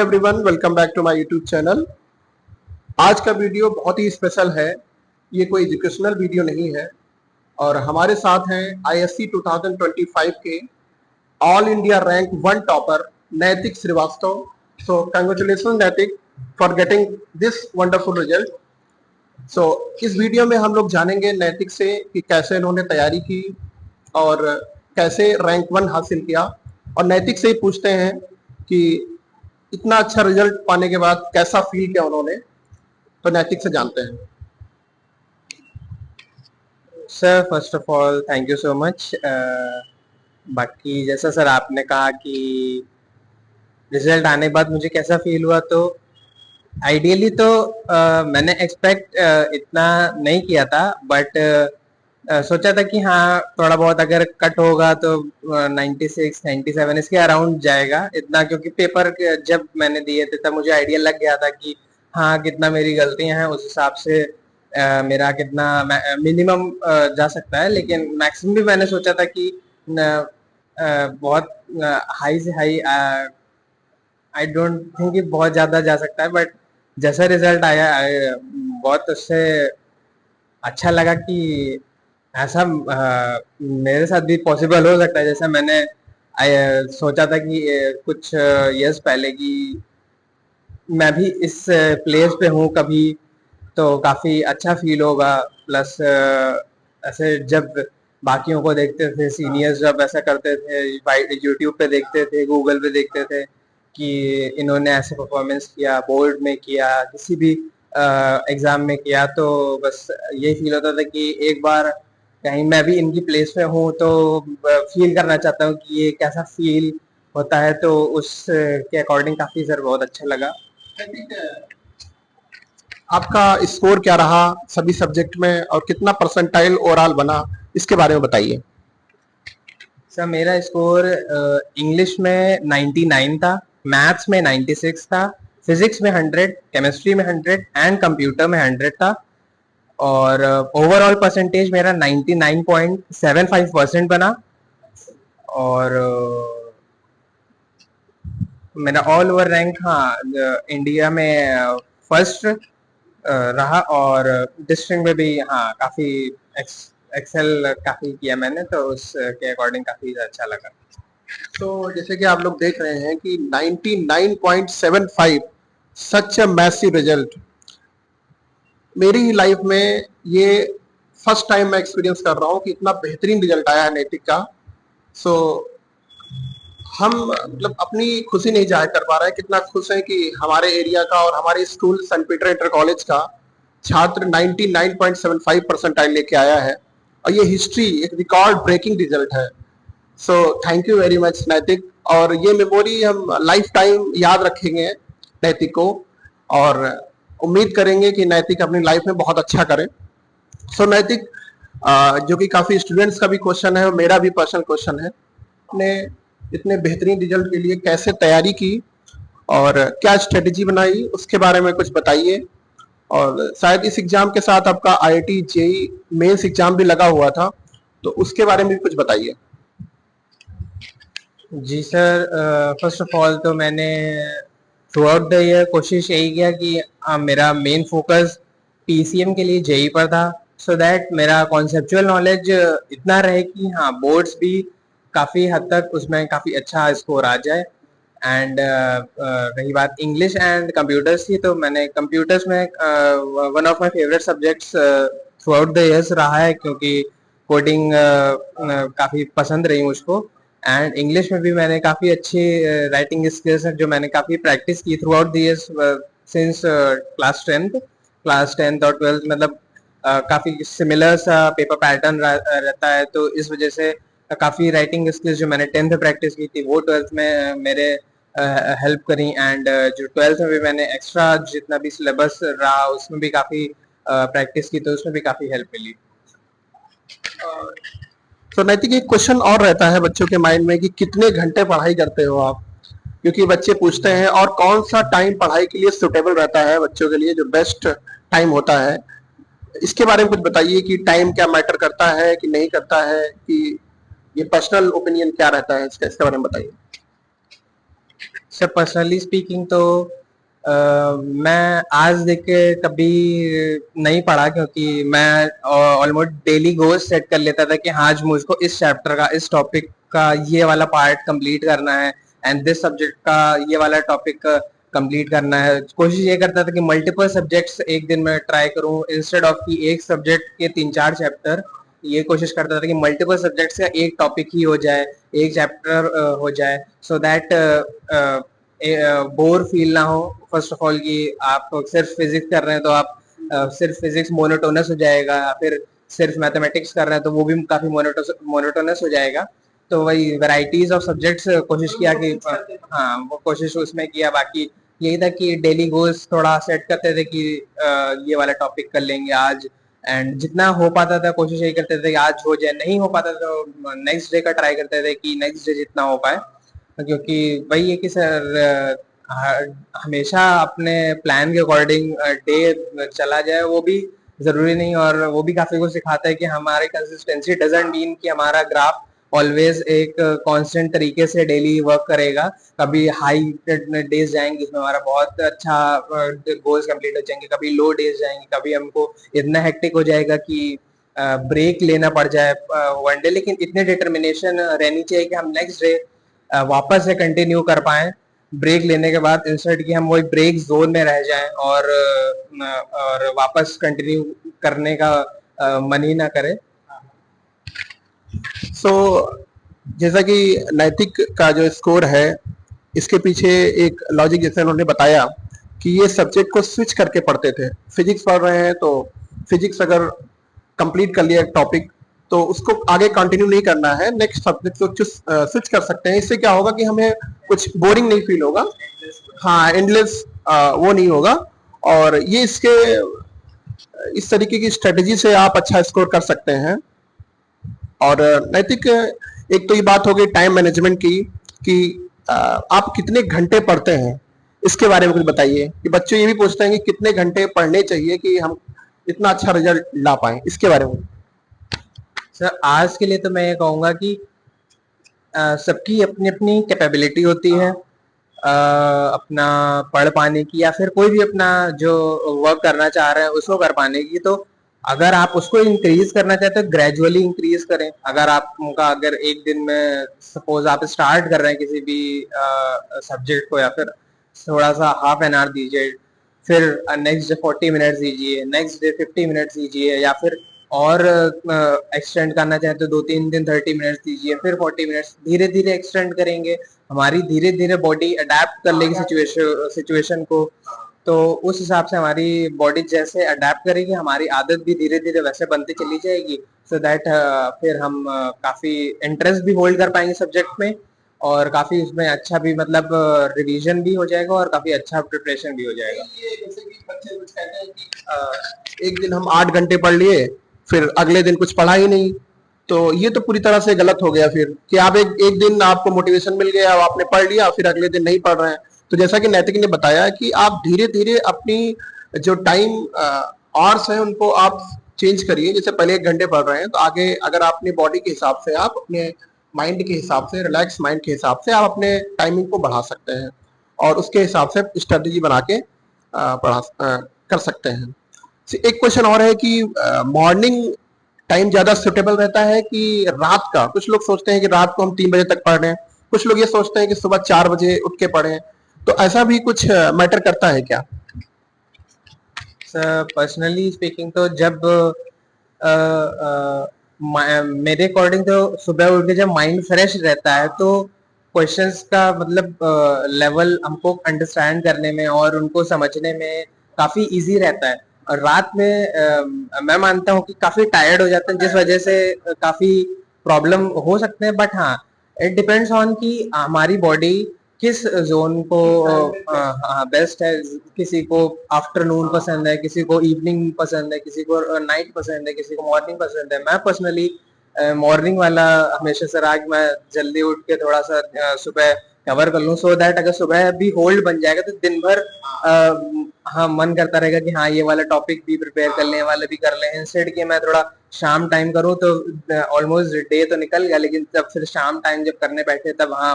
Everyone, welcome back to my YouTube channel. आज का video बहुत ही स्पेशल है। ये कोई एजुकेशनल वीडियो नहीं है और हमारे साथ हैं आईएससी 2025 के all India rank 1 topper Naitik Srivastava. So congratulation Naitik for getting this wonderful result. So इस वीडियो में हम लोग जानेंगे नैतिक से कि कैसे इन्होंने तैयारी की और कैसे रैंक 1 हासिल किया, और नैतिक से ही पूछते हैं कि इतना अच्छा रिजल्ट पाने के बाद कैसा फील किया उन्होंने। तो नैतिक से जानते हैं। Sir first of all thank you so much. बाकी जैसा सर आपने कहा कि रिजल्ट आने के बाद मुझे कैसा फील हुआ, तो आइडियली तो मैंने एक्सपेक्ट इतना नहीं किया था, बट सोचा था कि हाँ थोड़ा बहुत अगर कट होगा तो 96 97 इसके अराउंड जाएगा इतना, क्योंकि पेपर जब मैंने दिए थे तब मुझे आइडिया लग गया था कि हाँ कितना मेरी गलतियां हैं, उस हिसाब से मेरा कितना मिनिमम जा सकता है। लेकिन मैक्सिमम भी मैंने सोचा था कि बहुत हाई से हाई आई डोंट थिंक कि बहुत ज़्यादा जा सकता है, बट जैसा रिजल्ट आया बहुत उससे अच्छा लगा कि ऐसा मेरे साथ भी पॉसिबल हो सकता है। जैसा मैंने सोचा था कि कुछ इयर्स पहले कि मैं भी इस प्लेस पे हूँ कभी, तो काफ़ी अच्छा फील होगा। प्लस ऐसे जब बाकियों को देखते थे, सीनियर्स जब ऐसा करते थे, यूट्यूब पे देखते थे, गूगल पे देखते थे कि इन्होंने ऐसे परफॉर्मेंस किया, बोर्ड में किया, किसी भी एग्ज़ाम में किया, तो बस यही फील होता था कि एक बार कहीं मैं भी इनकी प्लेस में हूँ तो फील करना चाहता हूँ कि ये कैसा फील होता है। तो उस के अकॉर्डिंग काफ़ी सर बहुत अच्छा लगा। आपका स्कोर क्या रहा सभी सब्जेक्ट में और कितना परसेंटाइल ओवरऑल बना, इसके बारे में बताइए। सर मेरा स्कोर इंग्लिश में 99 था, मैथ्स में 96 था, फिजिक्स में 100, केमिस्ट्री में 100 एंड कंप्यूटर में 100 था। और ओवरऑल परसेंटेज मेरा 99.75% बना। और मेरा ऑल ओवर रैंक हाँ इंडिया में फर्स्ट रहा, और डिस्ट्रिक्ट में भी हाँ काफ़ी एक्सेल काफ़ी किया मैंने, तो उसके अकॉर्डिंग काफ़ी अच्छा लगा। तो जैसे कि आप लोग देख रहे हैं कि 99.75 सच अ मैसिव रिजल्ट। मेरी ही लाइफ में ये फर्स्ट टाइम मैं एक्सपीरियंस कर रहा हूँ कि इतना बेहतरीन रिजल्ट आया है नैतिक का। सो हम मतलब अपनी खुशी नहीं जाहिर कर पा रहे हैं, कितना खुश है कि हमारे एरिया का और हमारे school Saint Peter inter college का छात्र 99.75 परसेंटाइल लेके आया है, और ये हिस्ट्री एक रिकॉर्ड ब्रेकिंग रिजल्ट है। So thank you very much नैतिक, और ये मेमोरी हम लाइफ टाइम याद रखेंगे नैतिक को, और उम्मीद करेंगे कि नैतिक अपनी लाइफ में बहुत अच्छा करे। सो नैतिक, जो कि काफी स्टूडेंट्स का भी क्वेश्चन है और मेरा भी पर्सनल क्वेश्चन है, अपने इतने बेहतरीन रिजल्ट के लिए कैसे तैयारी की और क्या स्ट्रेटेजी बनाई, उसके बारे में कुछ बताइए। और शायद इस एग्जाम के साथ आपका आईआईटी जेई मेंस एग्जाम भी लगा हुआ था, तो उसके बारे में भी कुछ बताइए। जी सर, फर्स्ट ऑफ ऑल तो मैंने थ्रू आउट द ईयर कोशिश यही किया कि मेरा मेन फोकस पीसीएम के लिए जेई पर था, सो दैट मेरा कॉन्सेप्चुअल नॉलेज इतना रहे कि हाँ बोर्ड्स भी काफ़ी हद तक उसमें काफ़ी अच्छा स्कोर आ जाए। एंड रही बात इंग्लिश एंड कंप्यूटर्स की, तो मैंने कंप्यूटर्स में one of my favourite subjects through out the years रहा है, क्योंकि कोडिंग काफ़ी पसंद रही मुझको। एंड इंग्लिश में भी मैंने काफ़ी अच्छी राइटिंग स्किल्स हैं जो मैंने काफ़ी प्रैक्टिस की through out the years since class tenth और ट्वेल्थ। मतलब काफ़ी सिमिलर सा पेपर पैटर्न रहता है, तो इस वजह से काफ़ी राइटिंग स्किल्स जो मैंने टेंथ में प्रैक्टिस की थी वो ट्वेल्थ में मेरे हेल्प करी। एंड जो ट्वेल्थ में भी मैंने एक्स्ट्रा जितना भी सिलेबस रहा उसमें भी काफ़ी प्रैक्टिस की, तो उसमें भी काफ़ी हेल्प मिली। तो नैतिक एक क्वेश्चन और रहता है बच्चों के माइंड में कि कितने घंटे पढ़ाई करते हो आप, क्योंकि बच्चे पूछते हैं, और कौन सा टाइम पढ़ाई के लिए सुटेबल रहता है बच्चों के लिए, जो बेस्ट टाइम होता है। इसके बारे में कुछ बताइए कि टाइम क्या मैटर करता है कि नहीं करता है, कि ये पर्सनल ओपिनियन क्या रहता है इसका, इसके बारे में बताइए। सर पर्सनली स्पीकिंग तो मैं आज देख के कभी नहीं पढ़ा, क्योंकि मैं ऑलमोस्ट डेली गोल्स सेट कर लेता था कि हाँ आज मुझको इस चैप्टर का, इस टॉपिक का ये वाला पार्ट कंप्लीट करना है, एंड दिस सब्जेक्ट का ये वाला टॉपिक कंप्लीट करना है। कोशिश ये करता था कि मल्टीपल सब्जेक्ट्स एक दिन में ट्राई करूं, इंस्टेड ऑफ कि एक सब्जेक्ट के 3-4 चैप्टर। ये कोशिश करता था कि मल्टीपल सब्जेक्ट्स का एक टॉपिक ही हो जाए, एक चैप्टर हो जाए, सो दैट बोर फील ना हो। फर्स्ट ऑफ ऑल कि आप सिर्फ फिजिक्स कर रहे हैं तो आप सिर्फ फिजिक्स मोनोटोनस हो जाएगा, या फिर सिर्फ मैथमेटिक्स कर रहे हैं तो वो भी काफी मोनोटोनस हो जाएगा। तो वही वैरायटीज ऑफ सब्जेक्ट्स कोशिश किया कि हाँ वो कोशिश उसमें किया। बाकी यही था कि डेली गोल्स थोड़ा सेट करते थे कि ये वाला टॉपिक कर लेंगे आज, एंड जितना हो पाता था कोशिश यही करते थे कि आज हो जाए, नहीं हो पाता तो नेक्स्ट डे का ट्राई करते थे कि नेक्स्ट डे जितना हो पाए। क्योंकि वही है कि सर हमेशा अपने प्लान के अकॉर्डिंग डे चला जाए वो भी जरूरी नहीं, और वो भी काफी कुछ सिखाता है कि हमारे कंसिस्टेंसी डजंट मीन कि हमारा ग्राफ ऑलवेज एक कांस्टेंट तरीके से डेली वर्क करेगा। कभी हाई डेज जाएंगे जिसमें हमारा बहुत अच्छा गोल्स कंप्लीट हो जाएंगे, कभी लो डेज जाएंगे, कभी हमको इतना हेक्टिक हो जाएगा कि ब्रेक लेना पड़ जाए वन डे। लेकिन इतनी डिटर्मिनेशन रहनी चाहिए कि हम नेक्स्ट डे वापस से कंटिन्यू कर पाए ब्रेक लेने के बाद, इंस्टेड कि हम वही ब्रेक जोन में रह जाएं और वापस कंटिन्यू करने का मन ही ना करें। सो जैसा कि नैतिक का जो स्कोर है, इसके पीछे एक लॉजिक जैसे उन्होंने बताया कि ये सब्जेक्ट को स्विच करके पढ़ते थे। फिजिक्स पढ़ रहे हैं तो फिजिक्स अगर कंप्लीट कर लिया टॉपिक तो उसको आगे कंटिन्यू नहीं करना है, नेक्स्ट सब्जेक्ट को स्विच कर सकते हैं। इससे क्या होगा कि हमें कुछ बोरिंग नहीं फील होगा, हाँ एंडलेस वो नहीं होगा। और ये इसके इस तरीके की स्ट्रेटेजी से आप अच्छा स्कोर कर सकते हैं। और नैतिक, एक तो ये बात हो गई टाइम मैनेजमेंट की कि आप कितने घंटे पढ़ते हैं, इसके बारे में कुछ बताइए। कि बच्चे ये भी पूछते हैं कि कितने घंटे पढ़ने चाहिए कि हम इतना अच्छा रिजल्ट ला पाए, इसके बारे में। सर आज के लिए तो मैं ये कहूँगा कि सबकी अपनी अपनी कैपेबिलिटी होती है अपना पढ़ पाने की, या फिर कोई भी अपना जो वर्क करना चाह रहे हैं उसको कर पाने की। तो अगर आप उसको इंक्रीज करना चाहते हैं ग्रेजुअली इंक्रीज करें। अगर आप उनका अगर एक दिन में सपोज आप स्टार्ट कर रहे हैं किसी भी सब्जेक्ट को, या फिर थोड़ा सा हाफ एन आवर दीजिए, फिर नेक्स्ट डे 40 मिनट्स दीजिए, नेक्स्ट डे 50 मिनट्स दीजिए, या फिर और एक्सटेंड करना चाहे तो 2-3 दिन 30 मिनट्स दीजिए, फिर 40 मिनट्स, धीरे धीरे एक्सटेंड करेंगे। हमारी धीरे धीरे बॉडी अडेप्ट कर लेगी सिचुएशन को। तो उस हिसाब से हमारी बॉडी जैसे अडेप्ट करेगी, हमारी आदत भी धीरे धीरे वैसे बनती चली जाएगी। सो दैट फिर हम काफी इंटरेस्ट भी होल्ड कर पाएंगे सब्जेक्ट में, और काफी उसमें अच्छा भी मतलब रिवीजन भी हो जाएगा, और काफी अच्छा प्रिपरेशन भी हो जाएगा। ये जैसे कि बच्चे कुछ कहते हैं कि एक दिन हम 8 घंटे पढ़ लिए, फिर अगले दिन कुछ पढ़ा ही नहीं, तो ये तो पूरी तरह से गलत हो गया। फिर कि आप एक दिन आपको मोटिवेशन मिल गया, आपने पढ़ लिया, फिर अगले दिन नहीं पढ़ रहे हैं। तो जैसा कि नैतिक ने बताया कि आप धीरे धीरे अपनी जो टाइम आवर्स हैं उनको आप चेंज करिए। जैसे पहले 1 घंटे पढ़ रहे हैं तो आगे अगर आप अपनी बॉडी के हिसाब से, आप अपने माइंड के हिसाब से, रिलैक्स माइंड के हिसाब से आप अपने टाइमिंग को बढ़ा सकते हैं, और उसके हिसाब से स्ट्रेटेजी बना के कर सकते हैं। एक क्वेश्चन और है कि मॉर्निंग टाइम ज्यादा सुटेबल रहता है कि रात का? कुछ लोग सोचते हैं कि रात को हम 3 बजे तक पढ़ रहे हैं, कुछ लोग ये सोचते हैं कि सुबह 4 बजे उठ के पढ़ें। तो ऐसा भी कुछ मैटर करता है क्या? पर्सनली स्पीकिंग तो जब मेरे अकॉर्डिंग तो सुबह उठ के जब माइंड फ्रेश रहता है तो क्वेश्चंस का मतलब लेवल हमको अंडरस्टैंड करने में और उनको समझने में काफी इजी रहता है। और रात में मैं मानता हूँ कि काफी टायर्ड हो जाते हैं, जिस वजह से काफी प्रॉब्लम हो सकते हैं। बट हाँ, इट डिपेंड्स ऑन कि हमारी बॉडी किस जोन को बेस्ट है। किसी को आफ्टरनून पसंद है, किसी को इवनिंग पसंद है, किसी को नाइट पसंद है, किसी को मॉर्निंग पसंद है। मैं पर्सनली मॉर्निंग वाला हमेशा से रहा कि मैं जल्दी उठ के थोड़ा सा सुबह कवर कर लूं, सो दैट अगर सुबह भी होल्ड बन जाएगा तो दिन भर हाँ मन करता रहेगा कि हाँ ये वाला टॉपिक भी प्रिपेयर कर लें, वाला भी कर लें। इंस्टेड कि मैं थोड़ा शाम टाइम करूं तो ऑलमोस्ट डे तो निकल गया, लेकिन जब फिर शाम टाइम जब करने बैठे तब हाँ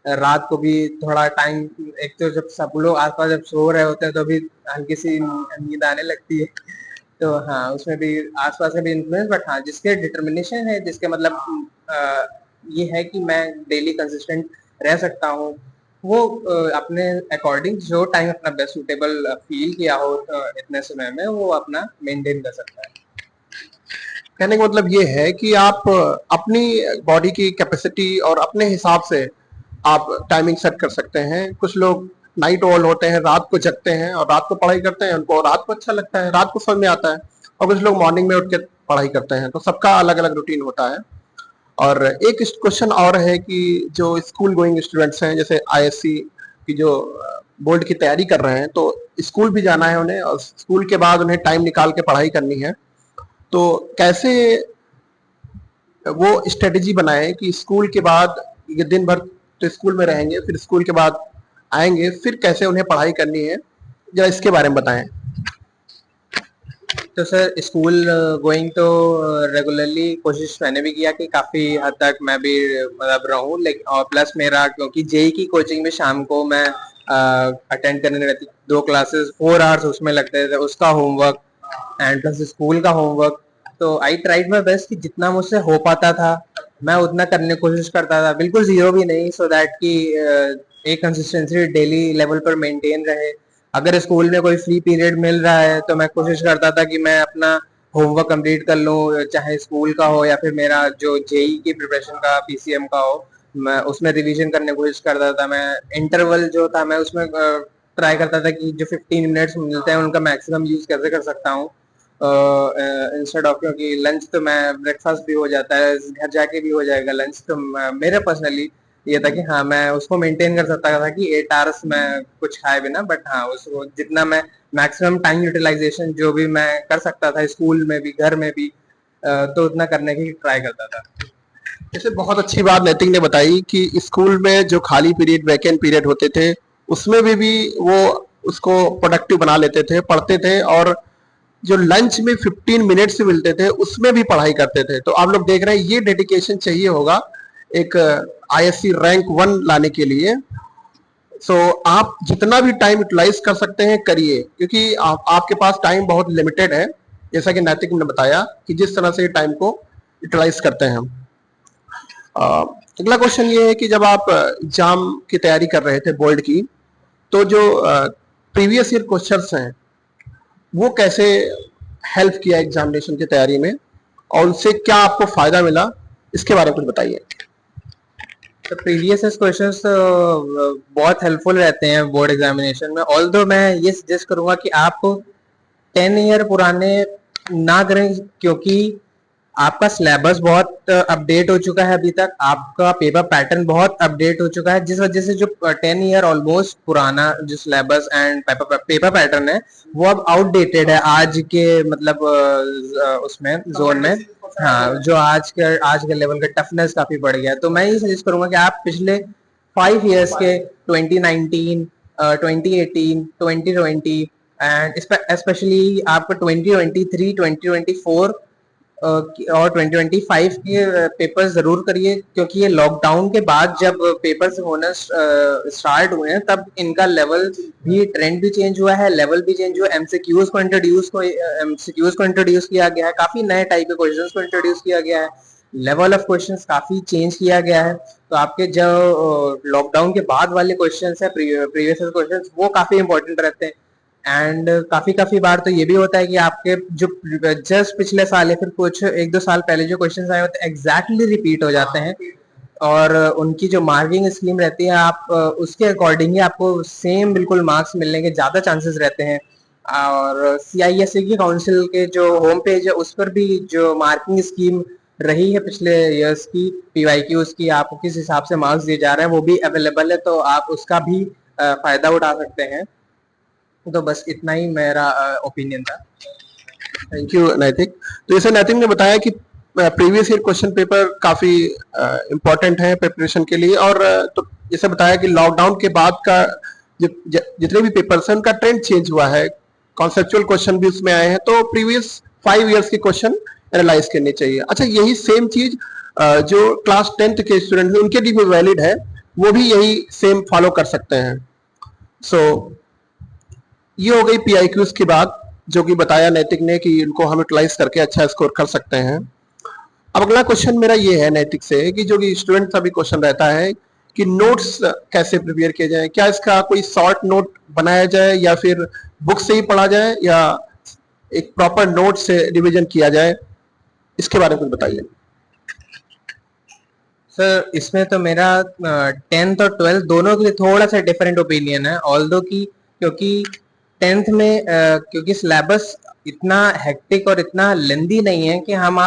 रात को भी थोड़ा टाइम, एक तो जब सब लोग आसपास जब सो रहे होते हैं तो भी हल्की सी नींद आने लगती है। तो हाँ, उसमें भी आसपास का भी इन्फ्लुएंस, बट हाँ जिसके डिटर्मिनेशन है, जिसके मतलब ये है कि मैं डेली कंसिस्टेंट रह सकता हूँ, वो अपने अकॉर्डिंग जो टाइम अपना बेस्ट सूटेबल फील किया हो इतने समय में, वो अपना मेंटेन कर सकता है। कहने का मतलब ये है कि आप अपनी बॉडी की कैपेसिटी और अपने हिसाब से आप टाइमिंग सेट कर सकते हैं। कुछ लोग नाइट ओल होते हैं, रात को जगते हैं और रात को पढ़ाई करते हैं, उनको रात को अच्छा लगता है, रात को समझ में आता है। और कुछ लोग मॉर्निंग में उठ के पढ़ाई करते हैं, तो सबका अलग अलग रूटीन होता है। और एक क्वेश्चन और है कि जो स्कूल गोइंग स्टूडेंट्स हैं, जैसे आईएससी की जो बोर्ड की तैयारी कर रहे हैं, तो स्कूल भी जाना है उन्हें और स्कूल के बाद उन्हें टाइम निकाल के पढ़ाई करनी है, तो कैसे वो स्ट्रेटेजी बनाए कि स्कूल के बाद ये दिन भर तो स्कूल में रहेंगे, फिर स्कूल के बाद आएंगे, फिर कैसे उन्हें पढ़ाई करनी है, जरा इसके बारे में बताएं। तो सर स्कूल गोइंग तो रेगुलरली कोशिश मैंने भी किया कि काफी हद तक मैं भी मतलब रहूं, लेकिन और प्लस मेरा क्योंकि जेई की कोचिंग में शाम को मैं अटेंड करने रहती, 2 क्लासेस 4 आवर्स उसमें लगते थे, उसका होमवर्क एंड प्लस स्कूल का होमवर्क। तो आई ट्राइड माई बेस्ट कि जितना मुझसे हो पाता था मैं उतना करने की कोशिश करता था, बिल्कुल जीरो भी नहीं, सो दैट कि एक कंसिस्टेंसी डेली लेवल पर मेंटेन रहे। अगर स्कूल में कोई फ्री पीरियड मिल रहा है तो मैं कोशिश करता था कि मैं अपना होमवर्क कंप्लीट कर लूँ, चाहे स्कूल का हो या फिर मेरा जो जेई की प्रिपरेशन का पीसीएम का हो, मैं उसमें रिवीजन करने की कोशिश करता था। मैं इंटरवल जो था मैं उसमें ट्राई करता था कि जो 15 मिनट्स मिलते हैं उनका मैक्सिमम यूज कैसे कर सकता हूँ इंस्टेड ऑफ, क्योंकि लंच तो मैं ब्रेकफास्ट भी हो जाता है, घर जाके भी हो जाएगा लंच, तो मेरा पर्सनली ये था कि हाँ मैं उसको मेंटेन कर सकता था कि 8 आवर्स में कुछ खाए बिना, बट हाँ उसको जितना मैं मैक्सिमम टाइम यूटिलाइजेशन जो भी मैं कर सकता था स्कूल में भी घर में भी, तो उतना करने की ट्राई करता था। जैसे बहुत अच्छी बात नैतिक ने बताई कि स्कूल में जो खाली पीरियड, वैकेंट पीरियड होते थे, उसमें भी वो उसको प्रोडक्टिव बना लेते थे, पढ़ते थे, और जो लंच में 15 मिनट से मिलते थे उसमें भी पढ़ाई करते थे। तो आप लोग देख रहे हैं ये डेडिकेशन चाहिए होगा एक आईएससी रैंक 1 लाने के लिए। सो आप जितना भी टाइम यूटिलाइज कर सकते हैं करिए, क्योंकि आपके पास टाइम बहुत लिमिटेड है, जैसा कि नैतिक ने बताया कि जिस तरह से टाइम को यूटिलाइज करते हैं हम। अगला क्वेश्चन ये है कि जब आप एग्जाम की तैयारी कर रहे थे बोर्ड की, तो जो प्रीवियस ईयर क्वेश्चंस हैं वो कैसे हेल्प किया एग्जामिनेशन की तैयारी में, और उनसे क्या आपको फायदा मिला, इसके बारे में कुछ बताइए। तो प्रीवियस क्वेश्चंस बहुत हेल्पफुल रहते हैं बोर्ड एग्जामिनेशन में, ऑल्दो मैं ये सजेस्ट करूंगा कि आप 10 ईयर पुराने ना करें, क्योंकि आपका सिलेबस बहुत अपडेट हो चुका है, अभी तक आपका पेपर पैटर्न बहुत अपडेट हो चुका है, जिस वजह से जो 10 ईयर ऑलमोस्ट पुराना जो सिलेबस एंड पेपर पैटर्न है वो अब आउटडेटेड है आज के मतलब उसमें जोन में। हाँ, जो आज के लेवल का टफनेस काफी बढ़ गया है, तो मैं ये सजेस्ट करूंगा कि आप पिछले 5 इयर्स के 2019, 2018, 2020 एंड स्पेशली आपका 2023, 2024 और 2025 के पेपर्स जरूर करिए, क्योंकि ये लॉकडाउन के बाद जब पेपर्स होना स्टार्ट हुए हैं तब इनका लेवल भी, ट्रेंड भी चेंज हुआ है, लेवल भी चेंज हुआ है, एमसीक्यूज को इंट्रोड्यूस किया गया है, काफी नए टाइप के क्वेश्चंस को इंट्रोड्यूस किया गया है, लेवल ऑफ क्वेश्चंस काफी चेंज किया गया है। तो आपके जो लॉकडाउन के बाद वाले क्वेश्चंस है, प्रीवियस क्वेश्चंस, वो काफी इंपॉर्टेंट रहते हैं। एंड काफी बार तो ये भी होता है कि आपके जो जस्ट पिछले साल या फिर कुछ 1-2 साल पहले जो क्वेश्चंस आए होते हैं एग्जैक्टली रिपीट हो जाते हैं, और उनकी जो मार्किंग स्कीम रहती है आप उसके अकॉर्डिंग ही आपको सेम बिल्कुल मार्क्स मिलने के ज्यादा चांसेस रहते हैं। और सीआईएससी की काउंसिल के जो होम पेज है उस पर भी जो मार्किंग स्कीम रही है पिछले इयर्स की पीवाईक्यूज की, आपको किस हिसाब से मार्क्स दिए जा रहे हैं वो भी अवेलेबल है, तो आप उसका भी फायदा उठा सकते हैं। तो बस इतना ही मेरा ओपिनियन था। थैंक यू नैतिक। तो जैसे नैतिक ने बताया कि प्रीवियस ईयर क्वेश्चन पेपर काफी इम्पोर्टेंट है प्रिपरेशन के लिए, और तो जैसे बताया कि लॉकडाउन के बाद का जितने भी पेपर्स हैं उनका ट्रेंड चेंज हुआ है, कॉन्सेप्चुअल क्वेश्चन भी उसमें आए हैं, तो प्रीवियस 5 इयर्स के क्वेश्चन एनालाइज करने चाहिए। अच्छा, यही सेम चीज जो क्लास 10th के स्टूडेंट हैं उनके लिए भी वैलिड है, वो भी यही सेम फॉलो कर सकते हैं। सो ये हो गई PIQs की बात, जो कि बताया नैतिक ने कि इनको हम यूटिलाइज करके अच्छा स्कोर कर सकते हैं। अब अगला क्वेश्चन मेरा ये है नैतिक से कि जो कि स्टूडेंट का भी क्वेश्चन रहता है कि नोट्स कैसे प्रिपेयर किए जाए, क्या इसका कोई शॉर्ट नोट बनाया जाए या फिर बुक से ही पढ़ा जाए या एक प्रॉपर नोट से रिवीजन किया जाए, इसके बारे में कुछ बताइए। सर इसमें तो मेरा 10th और 12th दोनों के लिए थोड़ा सा डिफरेंट ओपिनियन है, ऑल्दो की क्योंकि 10th में क्योंकि सिलेबस इतना हेक्टिक और इतना लेंदी नहीं है कि हम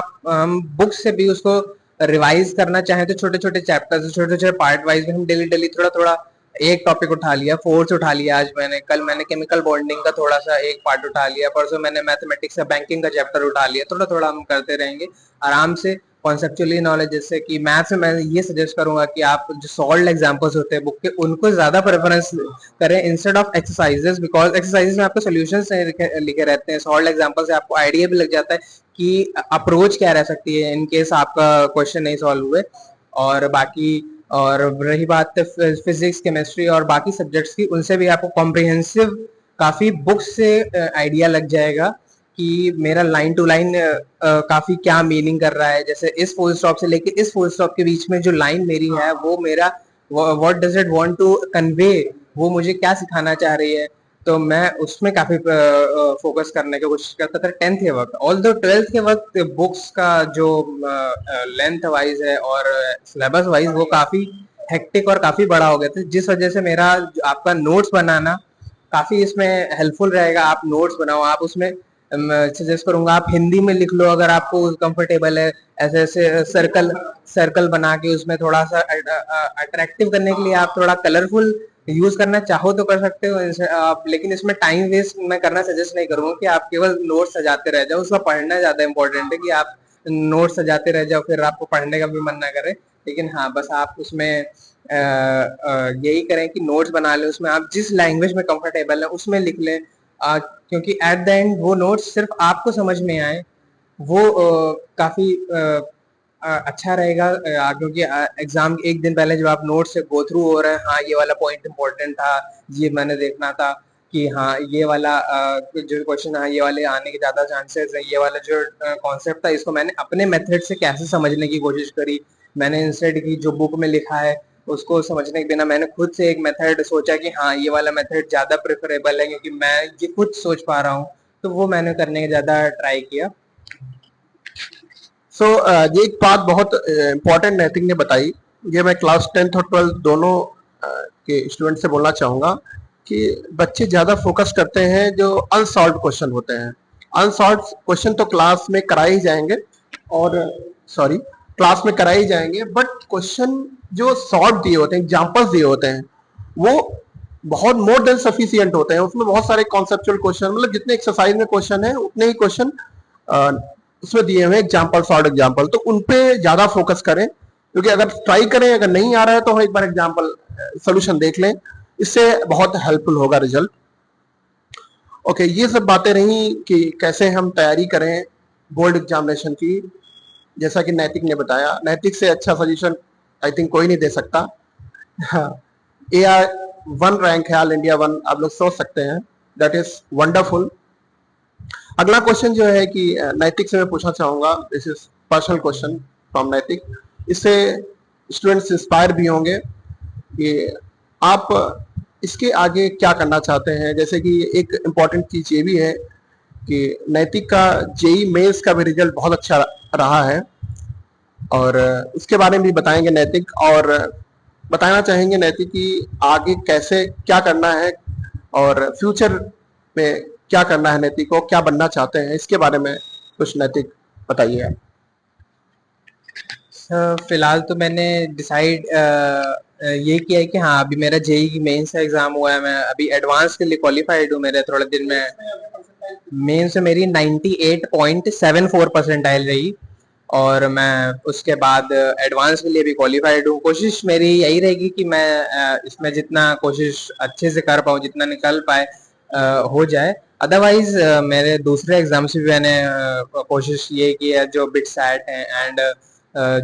बुक से भी उसको रिवाइज करना चाहें तो छोटे छोटे चैप्टर्स, छोटे छोटे पार्ट वाइज में हम डेली डेली थोड़ा थोड़ा एक टॉपिक उठा लिया, फोर्स उठा लिया, आज कल मैंने केमिकल बॉन्डिंग का थोड़ा सा एक पार्ट उठा लिया, परसों मैंने मैथमेटिक्स या बैंकिंग का चैप्टर उठा लिया, थोड़ा थोड़ा हम करते रहेंगे आराम से कॉन्सेप्चुअली नॉलेज। जैसे कि मैथ्स में मैं ये सजेस्ट करूंगा कि आप जो सॉल्व एग्जांपल्स होते हैं बुक के उनको ज्यादा प्रेफरेंस करें instead of exercises, because exercises में आपको सॉल्यूशंस लिखे रहते हैं, सॉल्व एग्जांपल से आपको आइडिया भी लग जाता है कि अप्रोच क्या रह सकती है इन केस आपका क्वेश्चन नहीं सॉल्व हुए। और बाकी और रही बात फिजिक्स केमिस्ट्री और बाकी सब्जेक्ट्स की, उनसे भी आपको कॉम्प्रिहेंसिव काफी बुक्स से आइडिया लग जाएगा कि मेरा लाइन टू लाइन काफी क्या मीनिंग कर रहा है। जैसे इस फुल स्टॉप से लेके इस फुल स्टॉप के बीच में जो लाइन मेरी है वो मेरा what does it want to convey, वो मुझे क्या सिखाना चाह रही है, तो मैं उसमें काफी फोकस करने की कोशिश करता था 10th के वक्त। ऑल्दो 12th के वक्त बुक्स का जो लेंथ वाइज है और सिलेबस वाइज वो काफी हेक्टिक और काफी बड़ा हो गया था, जिस वजह से मेरा आपका नोट्स बनाना काफी इसमें हेल्पफुल रहेगा। आप नोट्स बनाओ, आप उसमें सजेस्ट करूंगा आप हिंदी में लिख लो अगर आपको कंफर्टेबल है, ऐसे ऐसे सर्कल सर्कल बना के उसमें थोड़ा सा अट्रैक्टिव करने के लिए आप थोड़ा कलरफुल यूज करना चाहो तो कर सकते हो आप, लेकिन इसमें टाइम वेस्ट मैं करना सजेस्ट नहीं करूंगा कि आप केवल नोट सजाते रह जाओ, उसका पढ़ना ज्यादा इंपॉर्टेंट है कि आप नोट सजाते रह जाओ फिर आपको पढ़ने का भी मन ना करे। लेकिन हाँ बस आप उसमें यही करें कि नोट्स बना लें, उसमें आप जिस लैंग्वेज में कंफर्टेबल है उसमें लिख लें, क्योंकि एट द एंड वो नोट्स सिर्फ आपको समझ में आए वो काफी अच्छा रहेगा, क्योंकि एग्जाम एक दिन पहले जब आप नोट से गो थ्रू हो रहे हैं, हाँ ये वाला पॉइंट इंपॉर्टेंट था, ये मैंने देखना था कि हाँ ये वाला जो क्वेश्चन है ये वाले आने के ज्यादा चांसेस है, ये वाला जो कॉन्सेप्ट था इसको मैंने अपने मेथड से कैसे समझने की कोशिश करी, मैंने इंस्टेड की जो बुक में लिखा है उसको समझने के बिना मैंने खुद से एक मेथड सोचा कि हाँ ये वाला मेथड ज्यादा प्रेफरेबल है क्योंकि मैं ये खुद सोच पा रहा हूँ, तो वो मैंने करने का ज्यादा ट्राई किया। सो ये एक बात बहुत इम्पोर्टेंट नैतिक ने बताई, ये मैं क्लास 10th और 12th दोनों के स्टूडेंट से बोलना चाहूंगा कि बच्चे ज्यादा फोकस करते हैं जो अनसॉल्व क्वेश्चन होते हैं। अनसॉल्व क्वेश्चन तो क्लास में कराए ही जाएंगे और क्लास में कराए ही जाएंगे, बट क्वेश्चन जो सॉल्व दिए होते हैं, एग्जाम्पल्स दिए होते हैं, वो बहुत मोर देन सफिशियंट होते हैं। उसमें बहुत सारे कॉन्सेप्चुअल क्वेश्चन, मतलब जितने एक्सरसाइज में क्वेश्चन है उतने ही क्वेश्चन उसमें दिए हुए एग्जाम्पल, शॉर्ट एग्जाम्पल, तो उन पे ज्यादा फोकस करें। क्योंकि अगर ट्राई करें, अगर नहीं आ रहा है तो हम एक बार एग्जाम्पल सोल्यूशन देख लें, इससे बहुत हेल्पफुल होगा रिजल्ट। ओके, ये सब बातें रही कि कैसे हम तैयारी करें बोर्ड एग्जामिनेशन की। जैसा कि नैतिक ने बताया, नैतिक से अच्छा सजेशन आई थिंक कोई नहीं दे सकता। AR1 रैंक है, ऑल इंडिया 1, आप लोग सोच सकते हैं, दैट इज वंडरफुल। अगला क्वेश्चन जो है कि नैतिक से मैं पूछना चाहूंगा, this is personal question from नैतिक, इससे स्टूडेंट्स इंस्पायर भी होंगे कि आप इसके आगे क्या करना चाहते हैं। जैसे कि एक इम्पॉर्टेंट चीज ये भी है कि नैतिक का JEE मेंस का भी रिजल्ट बहुत अच्छा रहा है, और उसके बारे में भी बताएंगे नैतिक, और बताना चाहेंगे नैतिक कि आगे कैसे क्या करना है और फ्यूचर में क्या करना है, नैतिक को क्या बनना चाहते हैं, इसके बारे में कुछ नैतिक बताइए। फिलहाल तो मैंने डिसाइड ये किया है कि हाँ अभी मेरा JEE मेंस का एग्जाम हुआ है, मैं अभी एडवांस के लिए क्वालिफाइड हूँ, मेरे थोड़े दिन में मेंस से मेरी 98.74 परसेंटाइल रही और मैं उसके बाद एडवांस के लिए भी क्वालिफाइड हूँ। कोशिश मेरी यही रहेगी कि मैं इसमें जितना कोशिश अच्छे से कर पाऊँ, जितना निकल पाए हो जाए। अदरवाइज मेरे दूसरे एग्जाम से भी मैंने कोशिश ये की है, जो बिट सैट है एंड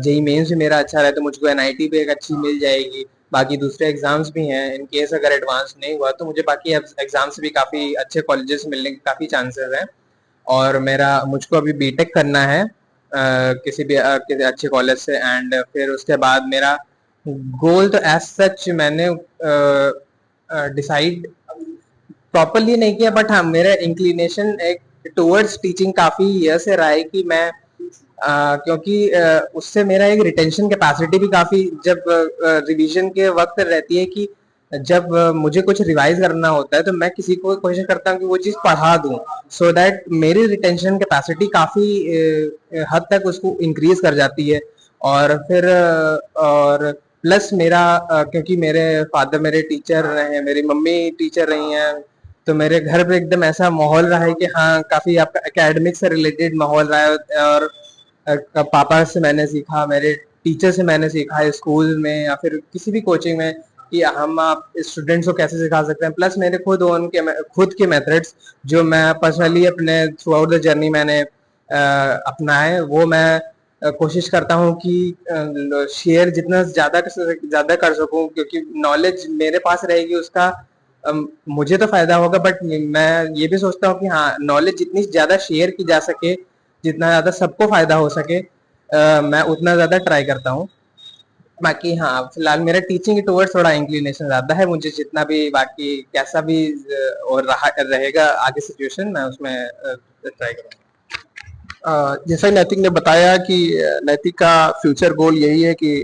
JEE मेंस भी मेरा अच्छा रहे तो मुझको NIT पे एक अच्छी मिल जाएगी। बाकी दूसरे एग्जाम्स भी हैं, इन केस अगर एडवांस नहीं हुआ तो मुझे बाकी एग्जाम से भी काफ़ी अच्छे कॉलेजेस मिलने के काफ़ी चांसेस हैं। और मेरा मुझको अभी बीटेक करना है किसी अच्छे कॉलेज से, एंड फिर उसके बाद मेरा गोल तो एज सच मैंने डिसाइड प्रॉपरली नहीं किया, बट हाँ मेरा इंक्लिनेशन एक टुवर्ड्स टीचिंग काफी ईयर से रहा है कि मैं क्योंकि उससे मेरा एक रिटेंशन कैपेसिटी भी काफी जब रिवीजन के वक्त रहती है कि जब मुझे कुछ रिवाइज करना होता है तो मैं किसी को कोशिश करता हूँ कि वो चीज पढ़ा दूं, सो दैट मेरी रिटेंशन कैपेसिटी काफी हद तक उसको इंक्रीज कर जाती है। और फिर और प्लस मेरा क्योंकि मेरे फादर मेरे टीचर रहे हैं, मेरी मम्मी टीचर रही हैं, तो मेरे घर पे एकदम ऐसा माहौल रहा है कि हाँ काफी आपका एकेडमिक से रिलेटेड माहौल रहा है। और पापा से मैंने सीखा, मेरे टीचर से मैंने सीखा है स्कूल में या फिर किसी भी कोचिंग में कि हम आप स्टूडेंट्स को कैसे सिखा सकते हैं। प्लस मेरे खुद के मेथड्स जो मैं पर्सनली अपने थ्रू आउट द जर्नी मैंने अपनाए, वो मैं कोशिश करता हूँ कि शेयर जितना ज्यादा कर सकूं, क्योंकि नॉलेज मेरे पास रहेगी उसका मुझे तो फायदा होगा, बट मैं ये भी सोचता हूँ कि हाँ नॉलेज जितनी ज्यादा शेयर की जा सके, जितना ज्यादा सबको फायदा हो सके, मैं उतना ज्यादा ट्राई करता हूँ। बाकी हाँ फिलहाल मेरा टीचिंग टुवर्ड्स थोड़ा इंक्लिनेशन ज्यादा है, मुझे जितना भी बाकी कैसा भी और रहेगा आगे सिचुएशन मैं उसमें ट्राई करूँगा। जैसा ही नैतिक ने बताया कि नैतिक का फ्यूचर गोल यही है कि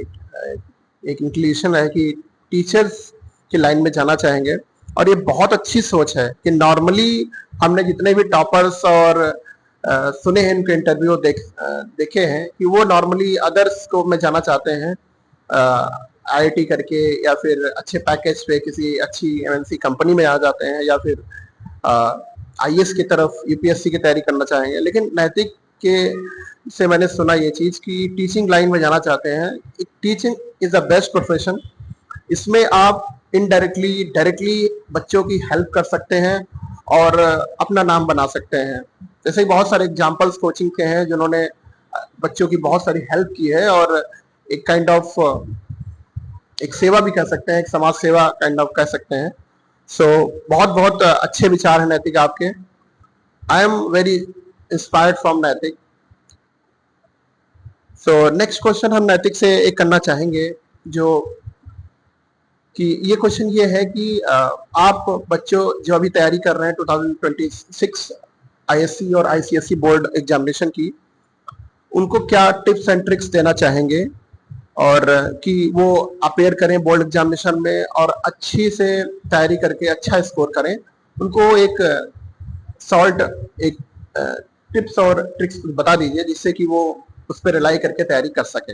एक इंक्लिनेशन है कि टीचर्स की लाइन में जाना चाहेंगे, और ये बहुत अच्छी सोच है कि नॉर्मली हमने जितने भी टॉपर्स और सुने हैं इनके इंटरव्यू देखे हैं कि वो नॉर्मली अदर्स को में जाना चाहते हैं, आईआईटी करके या फिर अच्छे पैकेज पे किसी अच्छी एमएनसी कंपनी में आ जाते हैं, या फिर आईएएस की तरफ यूपीएससी की तैयारी करना चाहेंगे। लेकिन नैतिक के से मैंने सुना ये चीज कि टीचिंग लाइन में जाना चाहते हैं। Teaching is the best profession. इसमें आप इनडायरेक्टली डायरेक्टली बच्चों की हेल्प कर सकते हैं और अपना नाम बना सकते हैं। जैसे ही बहुत सारे एग्जांपल्स कोचिंग के हैं जिन्होंने बच्चों की बहुत सारी हेल्प की है, और एक काइंड ऑफ एक सेवा भी कर सकते हैं, एक समाज सेवा काइंड ऑफ कह सकते हैं। सो बहुत बहुत अच्छे विचार हैं नैतिक आपके। I am very inspired from Naitik. So next question हम नैतिक से एक करना चाहेंगे, जो कि ये क्वेश्चन ये है कि आप बच्चों जो अभी तैयारी कर रहे हैं 2026 आईएससी और आईसीएसई बोर्ड एग्जामिनेशन की, उनको क्या टिप्स एंड ट्रिक्स देना चाहेंगे और कि वो अपेयर करें बोर्ड एग्जामिनेशन में और अच्छी से तैयारी करके अच्छा स्कोर करें। उनको एक एक टिप्स और ट्रिक्स बता दीजिए जिससे कि वो उस पर रिलाई करके तैयारी कर सके।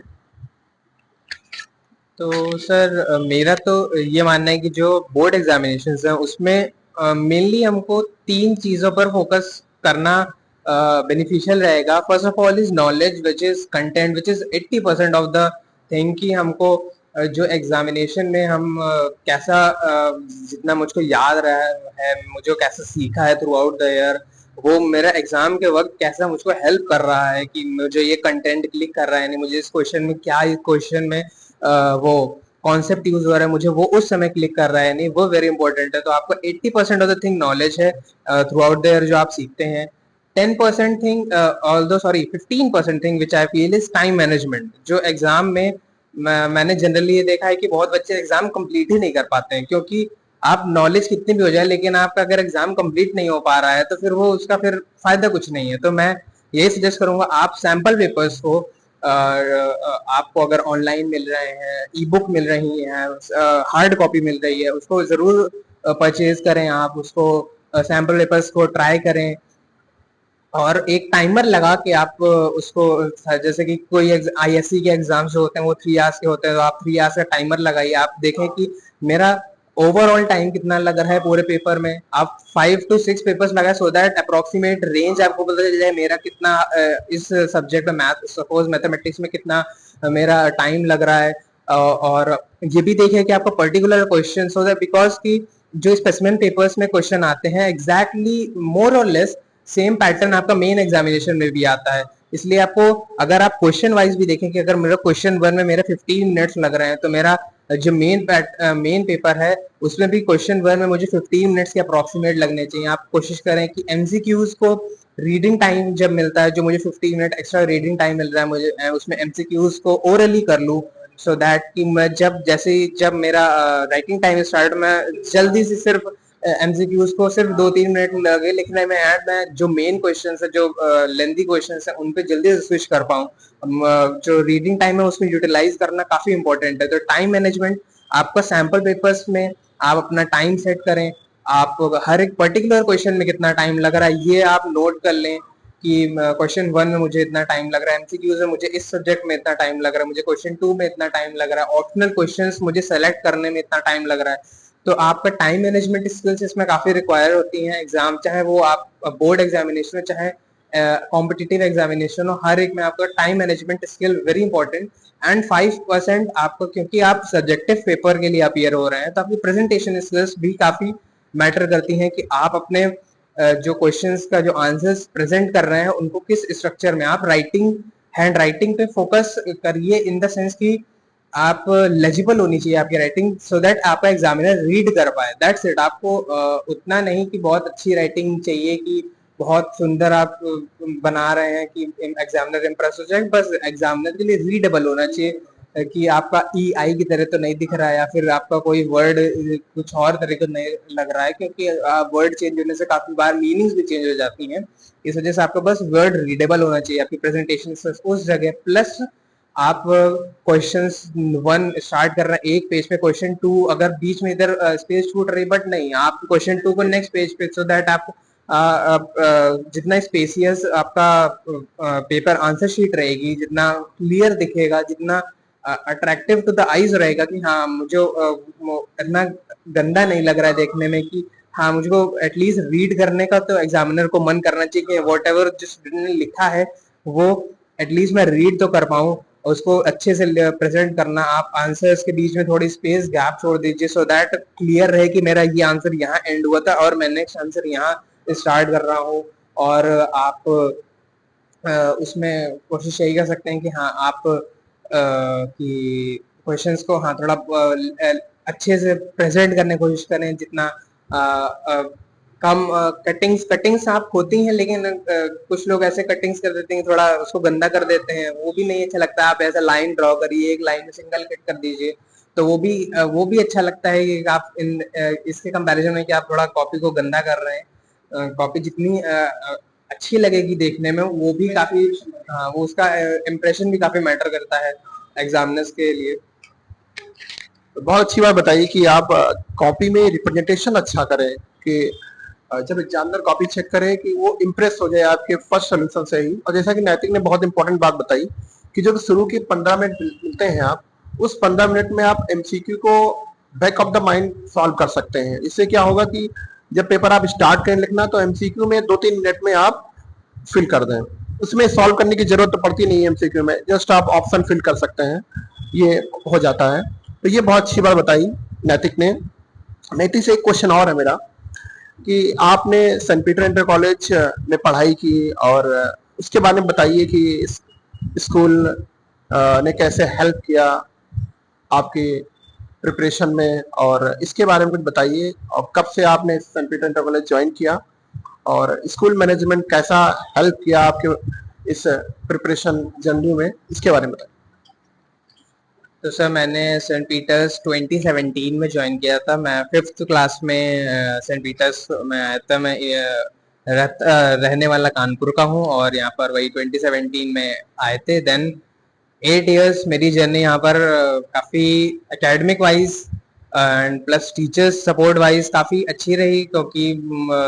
तो सर मेरा तो ये मानना है कि जो बोर्ड एग्जामिनेशंस हैं उसमें मेनली हमको 3 चीजों पर फोकस करना बेनिफिशियल रहेगा। First of all is knowledge which is content which is 80% of the thing, कि हमको जो एग्जामिनेशन में हम कैसा जितना मुझको याद रहा है, मुझे कैसा सीखा है थ्रू आउट द ईयर, वो मेरा एग्जाम के वक्त कैसा मुझको हेल्प कर रहा है कि मुझे ये कंटेंट क्लिक कर रहा है, नहीं मुझे इस क्वेश्चन में क्या इस क्वेश्चन में वो कॉन्सेप्ट यूज हो रहा है, मुझे वो उस समय क्लिक कर रहा है, नहीं वो वेरी इंपॉर्टेंट है। तो आपको 80% ऑफ द थिंग नॉलेज है थ्रू आउट द ईयर जो आप सीखते हैं। 10% thing although sorry 15% thing which I feel is time management. जो एग्जाम में मैंने जनरली ये देखा है कि बहुत बच्चे एग्जाम कंप्लीट ही नहीं कर पाते हैं, क्योंकि आप नॉलेज कितनी भी हो जाए लेकिन आपका अगर एग्जाम कंप्लीट नहीं हो पा रहा है तो फिर वो उसका फिर फायदा कुछ नहीं है। तो मैं यही सजेस्ट करूंगा, आप सैंपल पेपर्स को आपको अगर ऑनलाइन मिल रहे हैं, ई बुक मिल रही है, हार्ड कॉपी मिल रही है, उसको जरूर परचेज करें, आप उसको सैंपल पेपर्स को ट्राई करें और एक टाइमर लगा के आप उसको, जैसे कि कोई आईएससी के एग्जाम्स जो होते हैं वो 3 आवर्स के होते हैं, तो आप 3 आवर्स का टाइमर लगाइए, आप देखें कि मेरा ओवरऑल टाइम कितना लग रहा है पूरे पेपर में। आप 5 to 6 पेपर्स लगाए सो दैट अप्रोक्सीमेट रेंज आपको पता चल जाए मेरा कितना इस सब्जेक्ट में सपोज मैथमेटिक्स में कितना मेरा टाइम लग रहा है। और ये भी देखिए कि आपका पर्टिकुलर क्वेश्चन हो जाए, बिकॉज की जो स्पेसिमेन पेपर्स में क्वेश्चन आते हैं एग्जैक्टली मोर और लेस सेम पैटर्न आपका मेन एग्जामिनेशन में भी आता है। इसलिए आपको अगर आप क्वेश्चन वाइज भी देखें कि अगर मेरा क्वेश्चन 1 में मेरा 15 मिनट्स लग रहे हैं तो मेरा जो मेन पेपर है उसमें भी क्वेश्चन 1 में मुझे 15 मिनट्स के अप्रोक्सीमेट लगने चाहिए। आप कोशिश करें कि एमसीक्यूज को रीडिंग टाइम जब मिलता है, जो मुझे 15 मिनट एक्स्ट्रा रीडिंग टाइम मिल रहा है, मुझे उसमें एमसीक्यूज को ओरली कर लूँ, सो दैट कि मैं जब मेरा राइटिंग टाइम स्टार्ट, मैं जल्दी से सिर्फ एमसीक्यूज को सिर्फ 2-3 मिनट लगे, लेकिन मैं जो मेन क्वेश्चन है, जो लेंथी क्वेश्चन है, उन पे जल्दी से स्विच कर पाऊँ। जो रीडिंग टाइम है उसमें यूटिलाइज करना काफी इंपॉर्टेंट है। तो टाइम मैनेजमेंट, आपका सैंपल पेपर्स में आप अपना टाइम सेट करें, आप हर एक पर्टिकुलर क्वेश्चन में कितना टाइम लग रहा है ये आप नोट कर लें कि क्वेश्चन 1 में मुझे इतना टाइम लग रहा है, एमसीक्यूज में मुझे इस सब्जेक्ट में इतना टाइम लग रहा है, मुझे क्वेश्चन 2 में इतना टाइम लग रहा है, ऑप्शनल क्वेश्चंस मुझे सेलेक्ट करने में इतना टाइम लग रहा है। तो आपका टाइम मैनेजमेंट स्किल्स इसमें काफी रिक्वायर होती हैं। एग्जाम चाहे वो आप बोर्ड एग्जामिनेशन हो, चाहे कॉम्पिटिटिव एग्जामिनेशन हो, हर एक में आपका time management skill very important. And 5% आपको, क्योंकि आप सब्जेक्टिव पेपर के लिए अपियर हो रहे हैं, तो आपकी प्रेजेंटेशन स्किल्स भी काफी मैटर करती हैं कि आप अपने जो क्वेश्चंस का जो आंसर्स प्रेजेंट कर रहे हैं उनको किस स्ट्रक्चर में, आप राइटिंग, हैंड राइटिंग पे फोकस करिए, इन द सेंस कि आप लेजिबल होनी चाहिए आपकी राइटिंग, सो दैट आपका एग्जामिनर रीड कर पाए। That's it. आपको उतना नहीं कि बहुत अच्छी राइटिंग चाहिए कि बहुत सुंदर आप बना रहे हैं कि एग्जामिनर इम्प्रेस हो जाए, बस एग्जामिनर के लिए रीडेबल होना चाहिए कि आपका ई आई की तरह तो नहीं दिख रहा है, या फिर आपका कोई वर्ड कुछ और तरह का नहीं लग रहा है, क्योंकि वर्ड चेंज होने से काफी बार मीनिंग्स भी चेंज हो जाती हैं। इस वजह से आपका बस वर्ड रीडेबल होना चाहिए आपकी प्रेजेंटेशन उस जगह। प्लस आप क्वेश्चंस 1 स्टार्ट कर रहे हैं एक पेज पे, क्वेश्चन 2 अगर बीच में इधर स्पेस छूट रही, बट नहीं, आप क्वेश्चन 2 को नेक्स्ट पेज पे, सो दैट आप जितना स्पेसियस आपका पेपर आंसर शीट रहेगी, जितना क्लियर दिखेगा, जितना अट्रैक्टिव टू द आईज रहेगा कि हाँ मुझे इतना गंदा नहीं लग रहा है देखने में, कि हाँ मुझको एटलीस्ट रीड करने का तो एग्जामिनर को मन करना चाहिए कि वॉट एवर जो स्टूडेंट ने लिखा है वो एटलीस्ट मैं रीड तो कर पाऊँ, उसको अच्छे से प्रेजेंट करना। आप आंसर्स के बीच में थोड़ी स्पेस गैप छोड़ दीजिए, सो दैट क्लियर रहे कि मेरा ये आंसर यहाँ एंड हुआ था और मैं नेक्स्ट आंसर यहाँ स्टार्ट कर रहा हूँ। और आप उसमें कोशिश यही कर सकते हैं कि हाँ आप कि क्वेश्चंस को हाँ थोड़ा अच्छे से प्रेजेंट करने की कोशिश करें, जितना कम कटिंग्स आप होती हैं, लेकिन कुछ लोग ऐसे कटिंग्स कर देते हैं, थोड़ा उसको गंदा कर देते हैं, वो भी नहीं अच्छा लगता। आप ऐसा लाइन ड्रॉ करिए, एक लाइन में सिंगल कट कर दीजिए, तो वो भी अच्छा लगता है कि आप इसके कंपैरिजन में कि आप थोड़ा कॉपी को गंदा कर रहे हैं। कॉपी जितनी अच्छी लगेगी देखने में, वो भी काफी वो उसका इम्प्रेशन भी काफी मैटर करता है एग्जामिनर्स के लिए। तो बहुत अच्छी बात बताई कि आप कॉपी में रिप्रेजेंटेशन अच्छा करें, कि जब एग्जामिनर कॉपी चेक करे कि वो इम्प्रेस हो जाए आपके फर्स्ट सोल्यूशन से ही। और जैसा कि नैतिक ने बहुत इंपॉर्टेंट बात बताई कि जब शुरू के 15 मिनट मिलते हैं, आप उस 15 मिनट में आप एमसीक्यू को back of the mind solve कर सकते हैं। इससे क्या होगा कि जब पेपर आप स्टार्ट करें लिखना, तो एमसीक्यू में 2-3 मिनट में आप फिल कर दें। उसमें सॉल्व करने की जरूरत तो पड़ती नहीं है एमसीक्यू में, जस्ट आप ऑप्शन फिल कर सकते हैं, ये हो जाता है। तो ये बहुत अच्छी बात बताई नैतिक ने। नैतिक से एक क्वेश्चन और है मेरा कि आपने सेंट पीटर इंटर कॉलेज में पढ़ाई की, और उसके बारे में बताइए कि स्कूल ने कैसे हेल्प किया आपकी प्रिपरेशन में, और इसके बारे में कुछ बताइए। और कब से आपने Saint Peter inter college join किया, और स्कूल मैनेजमेंट कैसा हेल्प किया आपके इस प्रिपरेशन जर्नी में, इसके बारे में बताइए। तो सर मैंने सेंट पीटर्स 2017 में ज्वाइन किया था। मैं 5th क्लास में सेंट पीटर्स में आया था। मैं रहने वाला कानपुर का हूँ, और यहाँ पर वही 2017 में आए थे। देन 8 इयर्स मेरी जर्नी यहाँ पर काफ़ी academic wise and plus teachers support wise काफ़ी अच्छी रही, क्योंकि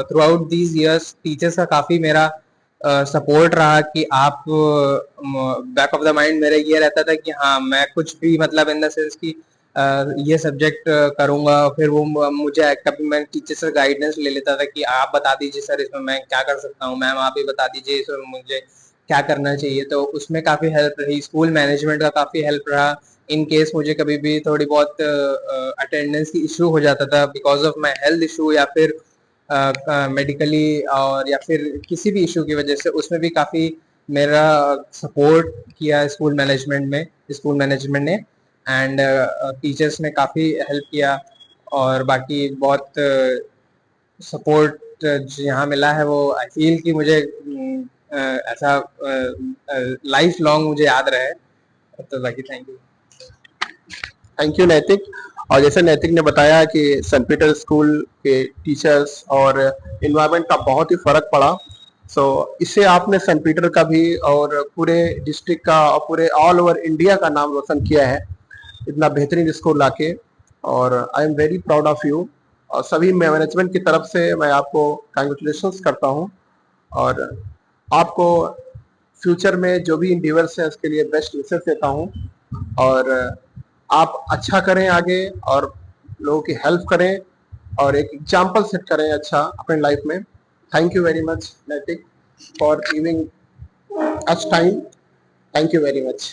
through out these years teachers का काफ़ी मेरा सपोर्ट रहा कि आप बैक ऑफ द माइंड मेरा ये रहता था कि हाँ मैं कुछ भी मतलब इन द सेंस कि ये सब्जेक्ट करूंगा, फिर वो मुझे कभी मैं टीचर से गाइडेंस ले लेता था कि आप बता दीजिए सर इसमें मैं क्या कर सकता हूँ, मैम आप ही बता दीजिए इसमें मुझे क्या करना चाहिए। तो उसमें काफ़ी हेल्प रही। स्कूल मैनेजमेंट का काफ़ी हेल्प रहा। इन केस मुझे कभी भी थोड़ी बहुत अटेंडेंस की इशू हो जाता था because of my health issue, या फिर मेडिकली, और या फिर किसी भी इशू की वजह से, उसमें भी काफ़ी मेरा सपोर्ट किया स्कूल मैनेजमेंट ने एंड टीचर्स ने काफ़ी हेल्प किया, और बाकी बहुत सपोर्ट जो यहाँ मिला है वो आई फील कि मुझे ऐसा लाइफ लॉन्ग मुझे याद रहे। तो बाकी थैंक यू। थैंक यू नैतिक। और जैसे नैतिक ने बताया कि सेंट पीटर स्कूल के टीचर्स और इन्वायरमेंट का बहुत ही फर्क पड़ा। इससे आपने सेंट पीटर का भी और पूरे डिस्ट्रिक्ट का और पूरे ऑल ओवर इंडिया का नाम रोशन किया है इतना बेहतरीन स्कूल लाके। और आई am very proud of you, और सभी मैनेजमेंट की तरफ से मैं आपको कंग्रेचुलेशंस करता हूँ, और आपको फ्यूचर में जो भी इंडिवर्स है उसके लिए बेस्ट विशेस देता हूँ। और आप अच्छा करें आगे, और लोगों की हेल्प करें, और एक एग्जाम्पल सेट करें अच्छा अपने लाइफ में। थैंक यू वेरी मच नैतिक for giving us time. Thank you very much.